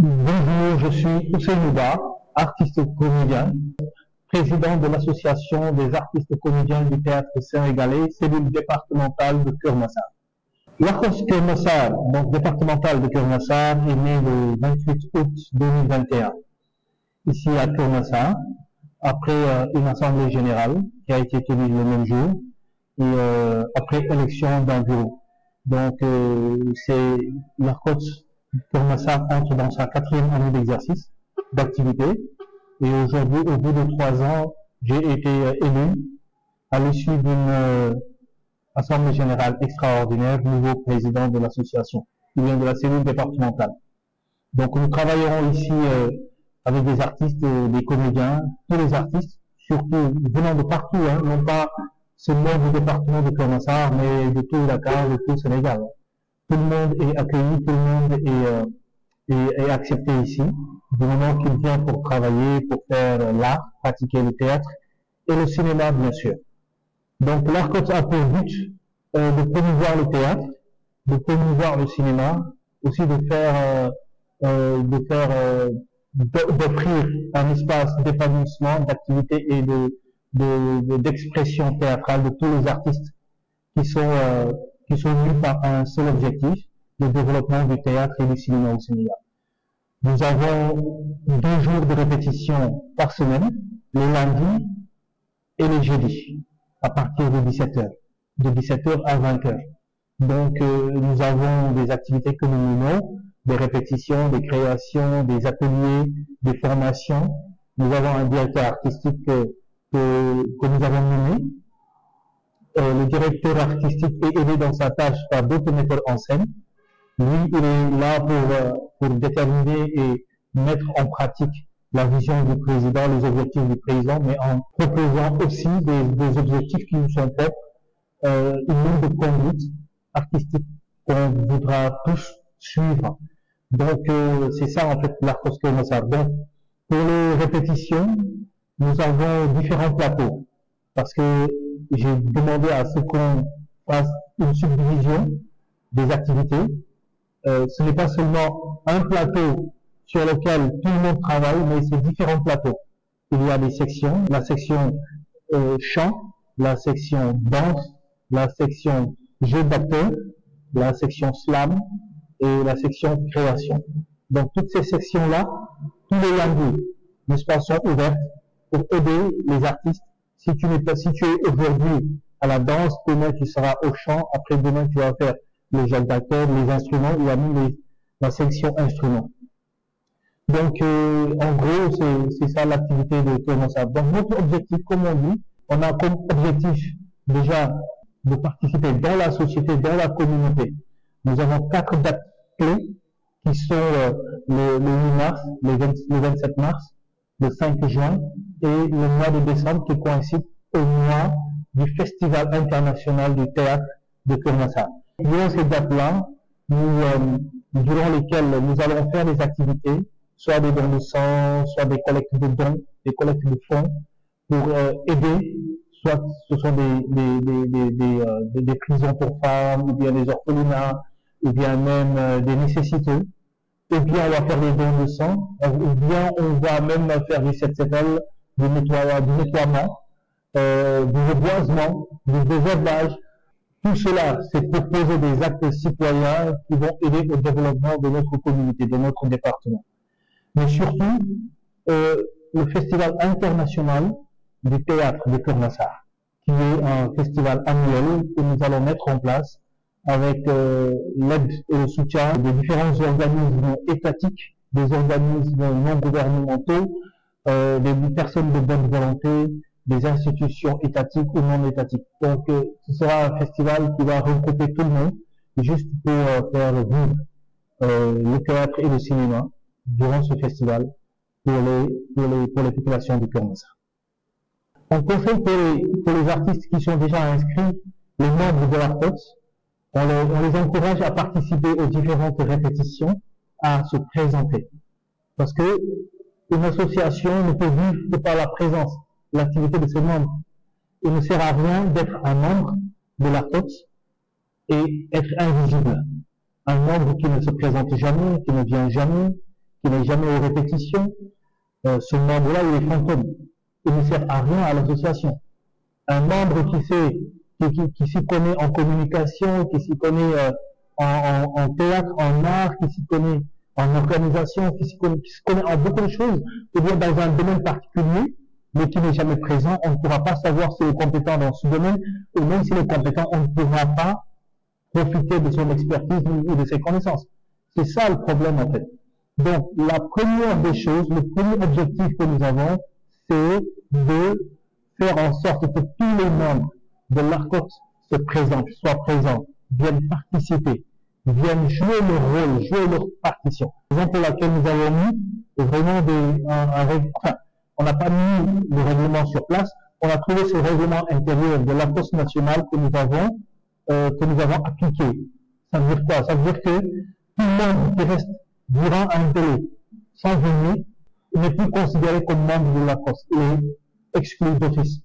Bonjour, je suis Ousseinouba, artiste comédien, président de l'association des artistes comédiens du théâtre sénégalais, cellule départementale de Keur-Massar. L'Arcos Keur-Massar, donc départementale de Keur-Massar, est né le 28 août 2021, ici à Keur-Massar, après une assemblée générale qui a été tenue le même jour et après élection d'un bureau. Donc, c'est l'Arcos Keur-Massar entre dans sa 4e année d'exercice, d'activité. Et aujourd'hui, au bout de 3 ans, j'ai été élu à l'issue d'une assemblée générale extraordinaire, nouveau président de l'association, qui vient de la cellule départementale. Donc, nous travaillerons ici avec des artistes, des comédiens, tous les artistes, surtout venant de partout, non pas seulement du département de Keur-Massar, mais de tout Dakar, de tout le Sénégal. Tout le monde est accueilli, tout le monde est accepté ici, du moment qu'il vient pour travailler, pour faire l'art, pratiquer le théâtre et le cinéma, bien sûr. Donc, l'Arcos a pour but de promouvoir le théâtre, de promouvoir le cinéma, aussi d'offrir un espace d'épanouissement, d'activité et d'expression théâtrale de tous les artistes qui sont venus par un seul objectif, le développement du théâtre et du cinéma au Sénégal. Nous avons 2 jours de répétition par semaine, les lundis et les jeudis, à partir de 17h, de 17h à 20h. Donc, nous avons des activités que nous menons, des répétitions, des créations, des ateliers, des formations. Nous avons un directeur artistique que nous avons nommé. Le directeur artistique est aidé dans sa tâche par d'autres metteurs en scène. Lui, il est là pour déterminer et mettre en pratique la vision du président, les objectifs du président, mais en proposant aussi des objectifs qui nous sont propres, une ligne de conduite artistique qu'on voudra tous suivre. Donc, c'est ça en fait l'Arcos Keur-Massar. Donc, pour les répétitions, nous avons différents plateaux, parce que j'ai demandé à ce qu'on fasse une subdivision des activités. Ce n'est pas seulement un plateau sur lequel tout le monde travaille, mais c'est différents plateaux. Il y a des sections, la section chant, la section danse, la section jeu d'acteur, la section slam et la section création. Donc toutes ces sections-là, tous les lundis, n'est-ce pas, sont ouvertes pour aider les artistes. Si tu es aujourd'hui à la danse, demain tu seras au chant, après demain tu vas faire les jeux d'acteurs, les instruments, il y a même la section instruments. Donc, en gros, c'est ça l'activité de Keur-Massar. Donc, notre objectif, comme on dit, on a comme objectif déjà de participer dans la société, dans la communauté. Nous avons 4 dates clés qui sont le 8 mars, le 27 mars, le 5 juin et le mois de décembre qui coïncide au mois du Festival international du théâtre de Keur-Massar. Durant ces dates-là, durant lesquelles nous allons faire des activités, soit des dons de sang, soit des collectes de dons, des collectes de fonds, pour aider, soit ce sont des prisons pour femmes, ou bien des orphelinats, ou bien même des nécessiteux, ou bien on va faire des dons de sang, ou bien on va même faire du set-settle, du nettoiement, du reboisement, du désherbage. Tout cela, c'est pour poser des actes citoyens qui vont aider au développement de notre communauté, de notre département. Mais surtout, le Festival international du théâtre de Keur-Massar, qui est un festival annuel que nous allons mettre en place avec l'aide et le soutien de différents organismes étatiques, des organismes non gouvernementaux, des personnes de bonne volonté, des institutions étatiques ou non étatiques. Donc, ce sera un festival qui va regrouper tout le monde, juste pour faire vivre le théâtre et le cinéma durant ce festival pour les populations du Keur-Massar. On conseille pour les artistes qui sont déjà inscrits, les membres de l'Arcos, on les encourage à participer aux différentes répétitions, à se présenter. Parce que une association ne peut vivre que par la présence, l'activité de ses membres. Il ne sert à rien d'être un membre de l'Arcos et être invisible. Un membre qui ne se présente jamais, qui ne vient jamais, qui n'est jamais aux répétitions, ce membre-là, il est fantôme. Il ne sert à rien à l'association. Un membre qui s'y connaît en communication, qui s'y connaît en théâtre, en art, qui s'y connaît en organisation, qui se connaît en beaucoup de choses, ou bien dans un domaine particulier, mais qui n'est jamais présent, on ne pourra pas savoir s'il est compétent dans ce domaine, ou même s'il est compétent, on ne pourra pas profiter de son expertise ou de ses connaissances. C'est ça le problème en fait. Donc, la première des choses, le premier objectif que nous avons, c'est de faire en sorte que tous les membres de l'ARCOT se présentent, soient présents, viennent participer, viennent jouer leur rôle, jouer leur partition. La raison pour laquelle nous avons mis vraiment on n'a pas mis le règlement sur place, on a trouvé ce règlement intérieur de l'ARCOT national que nous avons appliqué. Ça veut dire quoi? Ça veut dire que tout le monde qui reste durant un délai sans venir n'est plus considéré comme membre de l'ARCOT. Il est exclu d'office.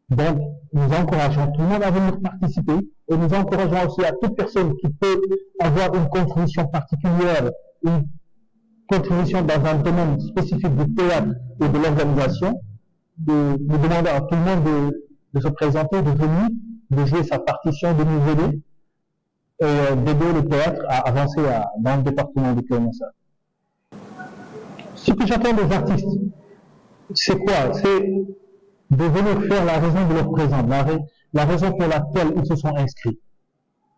Donc, nous encourageons tout le monde à venir participer et nous encourageons aussi à toute personne qui peut avoir une contribution particulière, une contribution dans un domaine spécifique du théâtre et de l'organisation, de demander à tout le monde de se présenter, de venir, de jouer sa partition, de nous aider et d'aider le théâtre à avancer dans le département de Kermassa. Ce que j'attends des artistes, c'est quoi? C'est de venir faire la raison de leur présence, la raison pour laquelle ils se sont inscrits.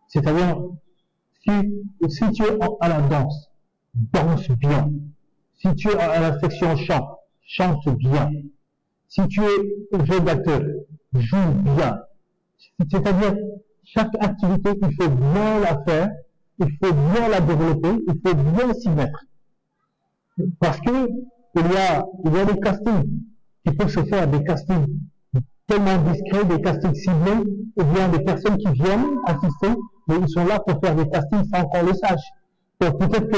C'est-à-dire, si tu es à la danse, danse bien. Si tu es à la section chant, chante bien. Si tu es jeu d'acteur, joue bien. C'est-à-dire, chaque activité, il faut bien la faire, il faut bien la développer, il faut bien s'y mettre. Parce que il y a des castings qui peuvent se faire, des castings tellement discrets, des castings ciblés, ou bien des personnes qui viennent assister, mais ils sont là pour faire des castings sans qu'on le sache. Donc peut-être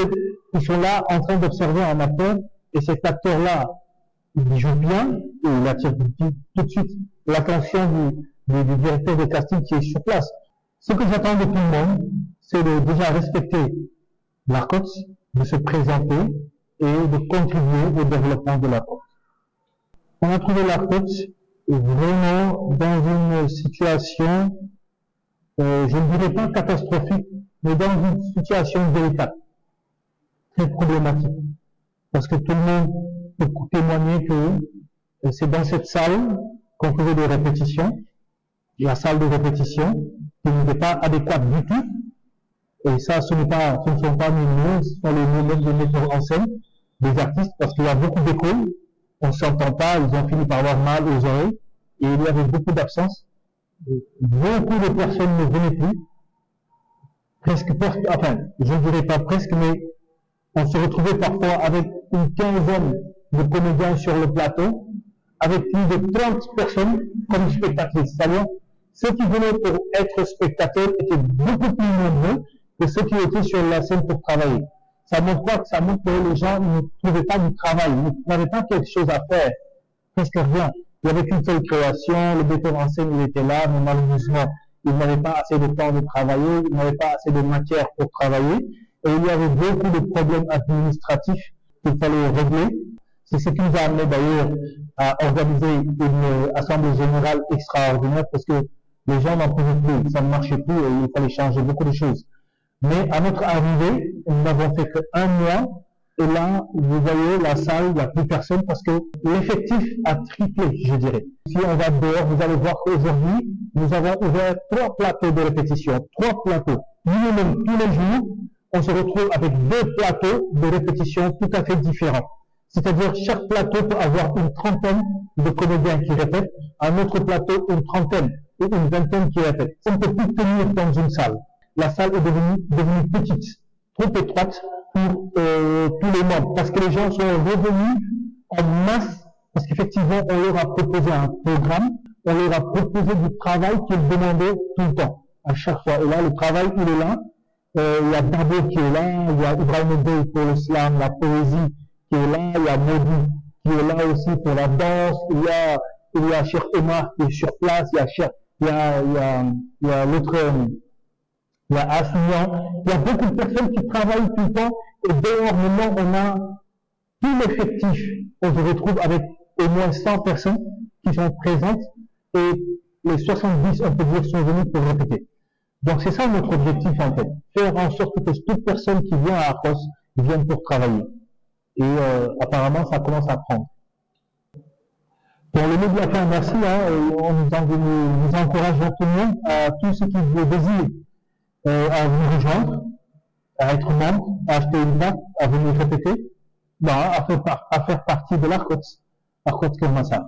qu'ils sont là en train d'observer un acteur, et cet acteur-là, il joue bien, et il attire tout de suite l'attention du directeur de casting qui est sur place. Ce que j'attends de tout le monde, c'est de déjà respecter l'ARCOT, de se présenter et de contribuer au développement de l'ARCOT. On a trouvé l'ARCOT vraiment dans une situation, je ne dirais pas catastrophique, mais dans une situation délicate, très problématique. Parce que tout le monde peut témoigner que c'est dans cette salle qu'on faisait des répétitions, la salle de répétition, qui n'était pas adéquate du tout. Et ça, ce ne sont pas nous, ce sont les mots de metteurs en scène, des artistes, parce qu'il y a beaucoup d'échos, on ne s'entend pas, ils ont fini par avoir mal aux oreilles, et il y avait beaucoup d'absence. Beaucoup de personnes ne venaient plus. Je ne dirais pas presque, mais on se retrouvait parfois avec une quinzaine de comédiens sur le plateau, avec plus de 30 personnes comme spectatrices. C'est-à-dire, ceux qui venaient pour être spectateurs étaient beaucoup plus nombreux que ceux qui étaient sur la scène pour travailler. Ça montre quoi? Ça montre que les gens ne trouvaient pas du travail, n'avaient pas quelque chose à faire, presque rien. Il n'y avait qu'une seule création, le metteur en scène il était là, mais malheureusement, il n'avait pas assez de temps de travailler, il n'avait pas assez de matière pour travailler, et il y avait beaucoup de problèmes administratifs qu'il fallait régler. C'est ce qui nous a amené d'ailleurs à organiser une assemblée générale extraordinaire, parce que les gens n'en pouvaient plus, ça ne marchait plus et il fallait changer beaucoup de choses. Mais à notre arrivée, nous n'avons fait qu'un mois, et là, vous voyez, la salle, il n'y a plus personne parce que l'effectif a triplé, je dirais. Si on va dehors, vous allez voir qu'aujourd'hui, nous avons ouvert 3 plateaux de répétition, 3 plateaux. Minimum tous les jours, on se retrouve avec 2 plateaux de répétition tout à fait différents. C'est-à-dire, chaque plateau peut avoir une trentaine de comédiens qui répètent, un autre plateau, une trentaine ou une vingtaine qui répètent. On ne peut plus tenir dans une salle. La salle est devenue petite, trop étroite pour tous les membres, parce que les gens sont revenus en masse, parce qu'effectivement, on leur a proposé un programme, on leur a proposé du travail qu'ils demandaient tout le temps, à chaque fois. Et là, le travail, il est là. Il y a Dabo qui est là, il y a Ibrahim Bey pour le slam, la poésie qui est là, il y a Modi qui est là aussi pour la danse, il y a Cheikh Omar qui est sur place, il y a l'autre, il y a Asmian, il y a beaucoup de personnes qui travaillent tout le temps, et dehors maintenant tout l'effectif, on se retrouve avec au moins 100 personnes qui sont présentes et les 70, on peut dire, sont venus pour répéter. Donc c'est ça notre objectif en fait, faire en sorte que toute personne qui vient à Arcos vienne pour travailler. Et apparemment ça commence à prendre. Pour le mot de la fin, merci. On nous encourage fortement à tous ceux qui le désirent à vous rejoindre, à être membre, à acheter une date, à venir répéter, à faire partie de l'Arcos Kermassar.